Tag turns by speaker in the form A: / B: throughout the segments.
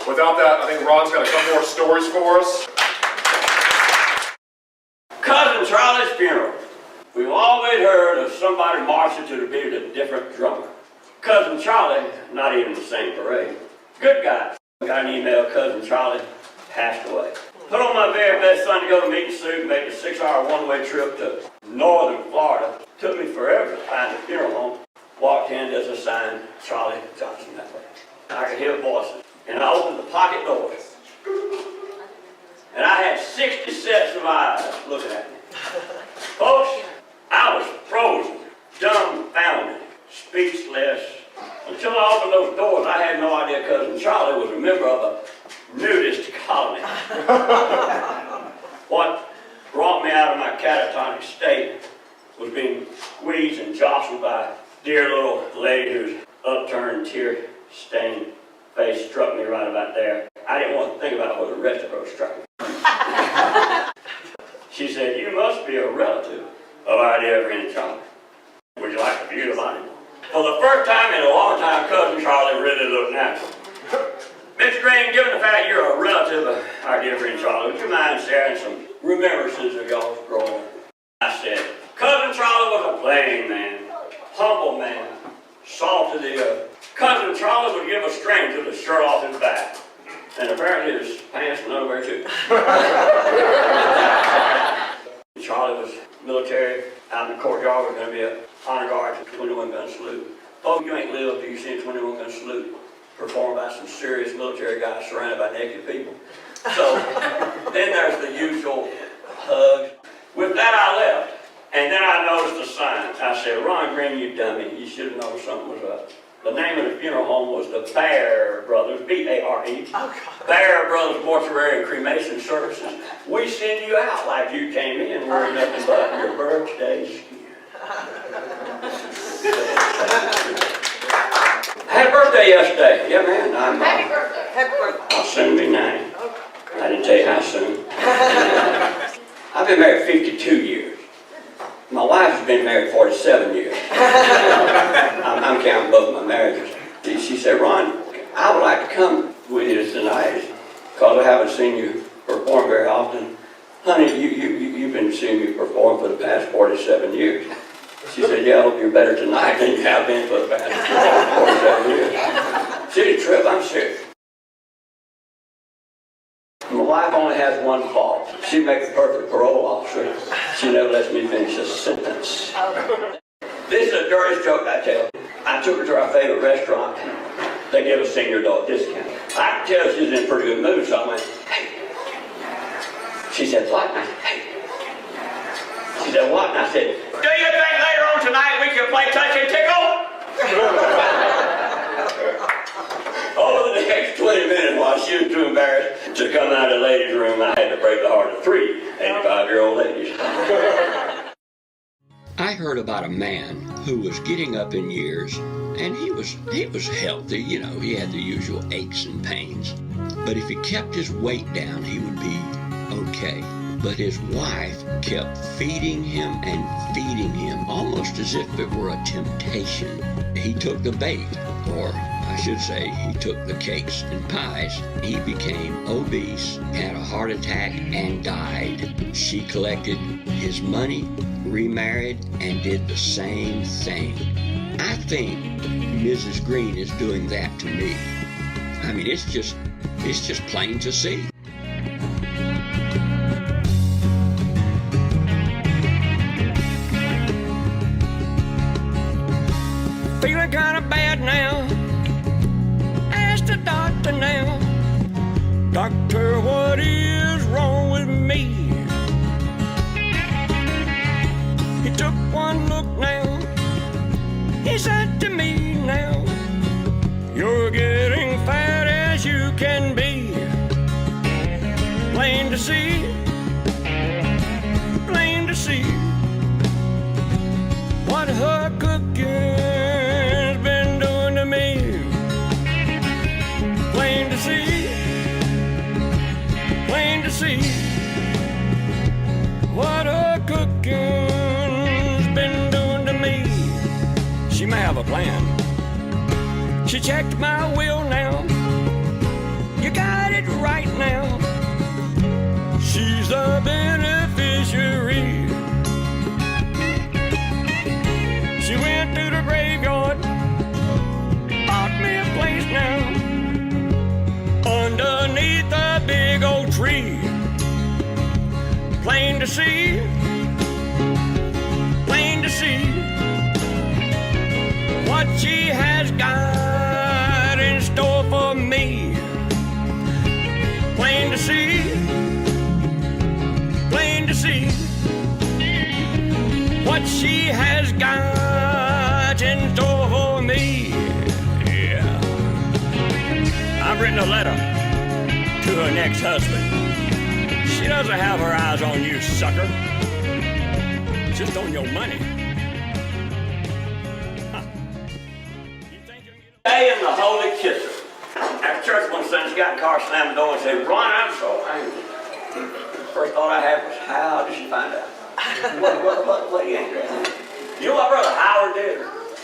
A: Without that, I think Ron's got a couple more stories for us.
B: Cousin Charlie's funeral. We've always heard of somebody marching to the beat of a different drummer. Cousin Charlie, not even the same parade. Good guy. Got an email, Cousin Charlie passed away. Put on my very best Sunday go to meeting suit and made a 6-hour one-way trip to northern Florida. Took me forever to find the funeral home. Walked in, there's a sign, Charlie Johnson that way. I could hear voices. And I opened the pocket door. And I had 60 sets of eyes looking at me. Folks, I was frozen, dumbfounded, speechless. Until I opened those doors, I had no idea Cousin Charlie was a member of a nudist colony. What brought me out of my catatonic state was being squeezed and jostled by a dear little lady whose upturned, tear-stained face struck me right about there. I didn't want to think about what the rest of her was struck me. She said, "You must be a relative of our dear friend Charlie. Would you like to view the body?" For the first time in a long time, Cousin Charlie really looked natural. Mr. Greene, given the fact you're a relative of our dear friend Charlie, would you mind sharing some remembrances of y'all's growing up? I said, Cousin Charlie was a plain man, humble man, salt of the earth. Cousin Charlie would give a stranger the shirt off his back, and apparently his pants and underwear too. Charlie was military. Out in the courtyard was going to be an honor guard, 21-gun salute. Oh, you ain't lived till you see a 21-gun salute performed by some serious military guys surrounded by naked people. So then there's the usual hugs. With that I left, and then I noticed a sign. I said, "Ron Greene, you dummy, you should have known something was up." The name of the funeral home was the Bear Brothers, B-A-R-E, Bear Brothers Mortuary and Cremation Services. We send you out like you came in wearing nothing but your birthday skin. I had a birthday yesterday. Yeah, man.
C: Happy birthday.
D: Happy birthday.
B: I'll soon be 9. I didn't tell you how soon. I've been married 52 years. My wife has been married 47 years. I'm counting both my marriages. She said, "Ron, I would like to come with you tonight because I haven't seen you perform very often. Honey, you've been seeing me perform for the past 47 years. She said, "Yeah, I hope you're better tonight than you have been for the past 47 years. City trip, I'm serious. My wife only has one fault. She makes a perfect parole officer. She never lets me finish a sentence. This is the dirtiest joke I tell. I took her to our favorite restaurant. They give a senior adult discount. I could tell she was in a pretty good mood, so I went, "Hey." She said, "What?" And I said, "Hey." She said, "What?" And I said, "Do you think later on tonight we can play touch and tickle?" Over the next 20 minutes, while she was too embarrassed to come out of the ladies' room, I had to break the heart of 3 85-year-old ladies.
E: I heard about a man who was getting up in years, and he was healthy, you know, he had the usual aches and pains. But if he kept his weight down, he would be okay. But his wife kept feeding him and feeding him, almost as if it were a temptation. He took the bait, or I should say, he took the cakes and pies. He became obese, had a heart attack, and died. She collected his money, remarried, and did the same thing. I think Mrs. Greene is doing that to me. I mean, it's just plain to see.
F: Feeling kind of bad now. Ask the doctor now. Doctor, what is wrong with me? He took one look now. He said to me now, "You're getting fat as you can be. Plain to see, plain to see. What her cooking's been doing to me. Plain to see, plain to see. What her cooking's been doing to me." She may have a plan. She checked my will now. You got to see, plain to see what she has got in store for me. Plain to see, plain to see what she has got in store for me. Yeah. I've written a letter to her next husband. She doesn't have her eyes on you, sucker. Just on your money.
B: Hey, and the Holy Kisser. At church one Sunday, she got in the car, slammed the door, and said, "Ron, I'm so angry." First thought I had was, how did she find out? What are you angry at? You know what Brother Howard did?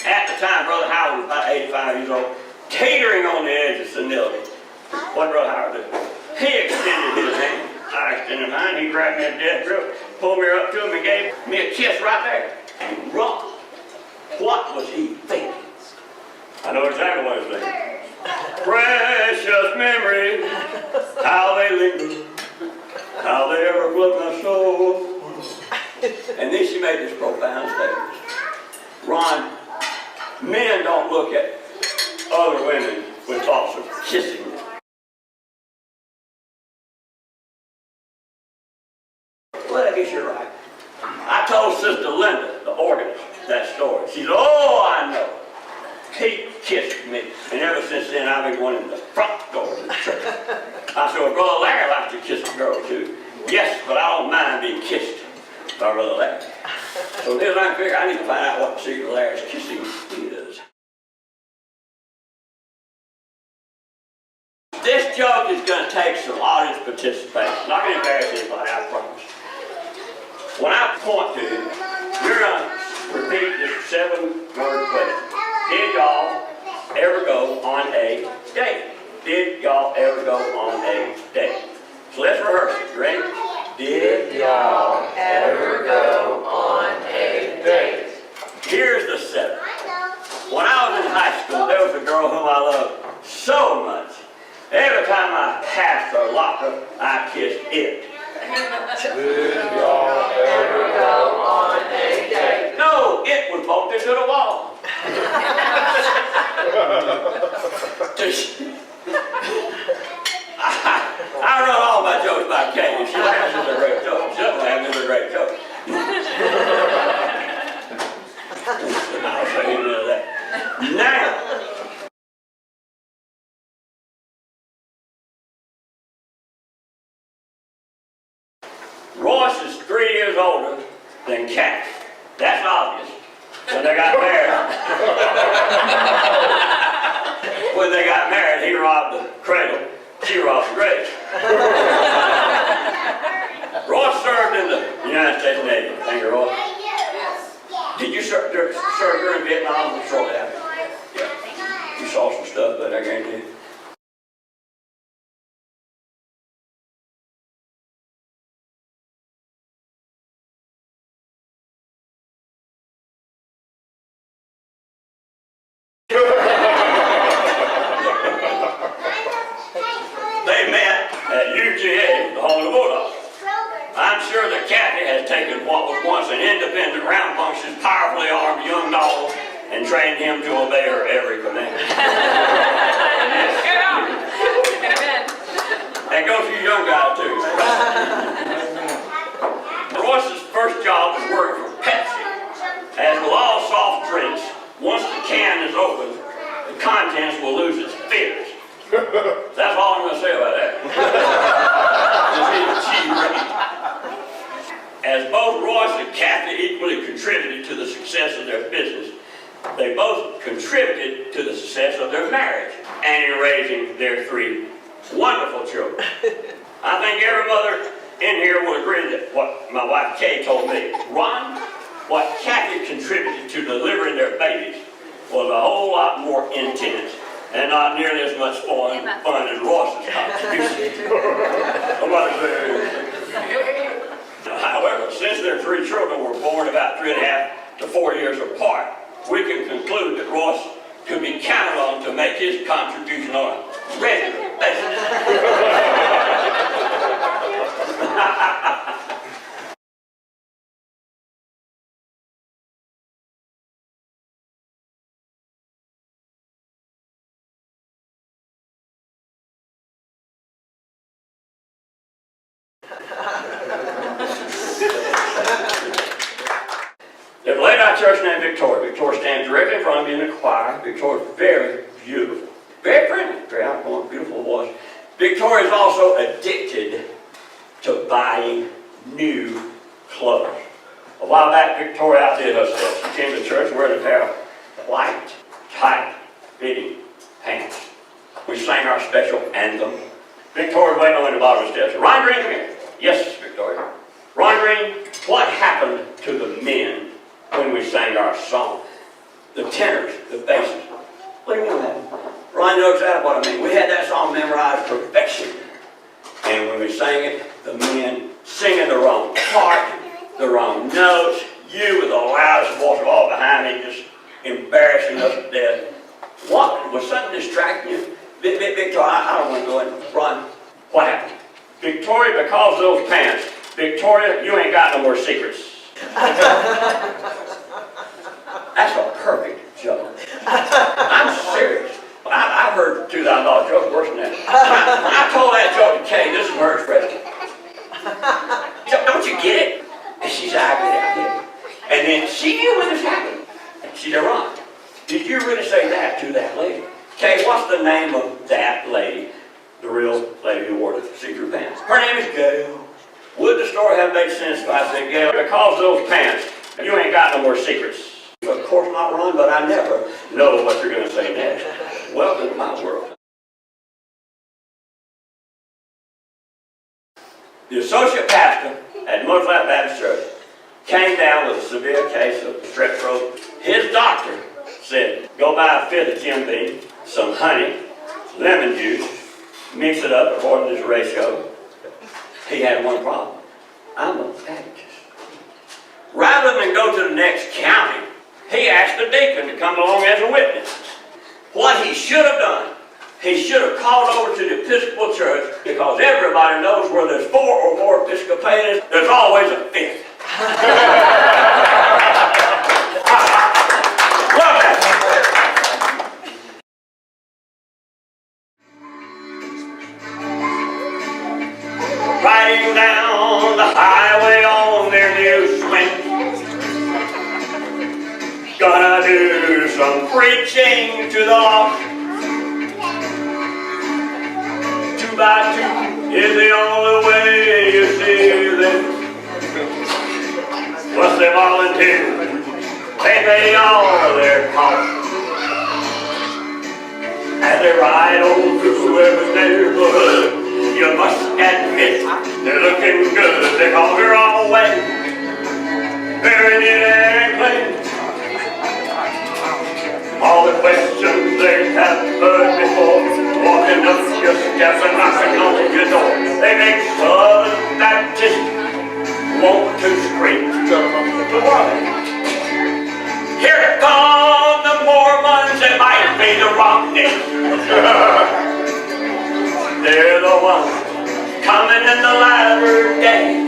B: At the time, Brother Howard was about 85 years old, teetering on the edge of senility. What did Brother Howard do? He extended his hand. I extended mine. He grabbed me a death grip, pulled me up to him, and gave me a kiss right there. Ron, what was he thinking? I know exactly what he was thinking. Precious memories, how they linger, how they ever flood my soul. And then she made this profound statement. Ron, men don't look at other women with thoughts of kissing them. Well, I guess you're right. I told Sister Linda, the organist, that story. She said, "Oh, I know. He kissed me." And ever since then, I've been going in the front door of the church. I said, "Well, Brother Larry likes to kiss a girl, too." "Yes, but I don't mind being kissed by Brother Larry." So then I figured I need to find out what the secret of Larry's kissing is. This joke is going to take some audience participation. Not going to embarrass anybody, I promise. When I point to you, you're going to repeat this 7-word question. Did y'all ever go on a date? Did y'all ever go on a date? So let's rehearse it. You ready? Did y'all ever go on a date? Here's the setup. When I was in high school, there was a girl whom I loved so much. Every time I passed her locker, I kissed it.
A: Did y'all ever go on a date?
B: No, it was bolted to the wall. I run all my jokes by Katie. She laughs at the great joke. She doesn't laugh at the great joke. I'll show you a bit of that. Now, Royce is 3 years older than Cat. That's obvious. When they got married, he robbed the cradle, she robbed the grave. Royce served in the United States Navy. Thank you, Royce. Did you serve during Vietnam or shortly after? Yeah. You saw some stuff, but I guarantee you. They met at UGA, the home of the Bulldogs. I'm sure that Kathy has taken what was once an independent, rambunctious, powerfully armed young dog and trained him to obey her every command. And goes to you young guys too. Royce's first job was working for Pepsi. As with all soft drinks, once the can is opened, the contents will lose its fizz. That's all I'm going to say about that. As both Royce and Kathy equally contributed to the success of their business, they both contributed to the success of their marriage and in raising their 3 wonderful children. I think every mother in here will agree that what my wife Kay told me, Ron, what Kathy contributed to delivering their babies was a whole lot more intense and not nearly as much fun as Ross's contribution. However, since their 3 children were born about 3.5 to 4 years apart, we can conclude that Ross could be counted on to make his contribution on a regular basis. got a church named Victoria. Victoria stands directly in front of me in the choir. Victoria's very beautiful. Very friendly. Very outgoing, beautiful voice. Victoria is also addicted to buying new clothes. A while back, Victoria outdid herself. She came to church wearing a pair of white, tight-fitting pants. We sang our special anthem. Victoria's waiting on the bottom of the steps. Ron Greene, come here. Yes, Victoria. Ron Greene, what happened to the men when we sang our song? The tenors, the basses. What do you mean what happened? Ron knows exactly what I mean. We had that song memorized perfection. And when we sang it, the men singing the wrong part, the wrong notes, you with the loudest voice of all behind me, just embarrassing us to death. What? Was something distracting you? Victoria, I don't want to go in. Ron, what happened? Victoria, because of those pants, Victoria, you ain't got no more secrets. That's a perfect joke. I'm serious. I've heard $2,000 jokes worse than that. I told that joke to Kay. This is her expression. Don't you get it? And she said, I get it. And then she knew when this happened. She said, Ron, did you really say that to that lady? Kay, what's the name of that lady? The real lady who wore the see-through pants. Her name is Gail. Would the story have made sense if I said, Gail, because of those pants, you ain't got no more secrets? Of course not, Ron, but I never know what you're going to say next. Welcome to my world. The associate pastor at Mud Flat Baptist Church came down with a severe case of strep throat. His doctor said, go buy a fifth of Jim Beam, some honey, lemon juice, mix it up according to this ratio. He had one problem. I'm a Baptist. Rather than go to the next county, he asked the deacon to come along as a witness. What he should have done, he should have called over to the Episcopal Church, because everybody knows where there's 4 or more Episcopalians, there's always a fifth. Love that. Riding down the highway on their new swing, gonna do some preaching to the lost. 2 by 2 is the only way you see them. Plus they volunteer, they pay all their costs. As they ride on through every neighborhood, you must admit they're looking good, because they're all wet, very neat and clean. All the questions they have heard before, walking up your steps and knocking on your door, they make Southern Baptists want to scream the world. Here come the Mormons, it might be the Romneys. They're the ones coming in the latter day.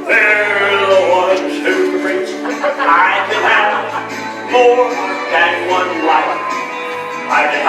B: They're the ones who preach I can have more than one life. I can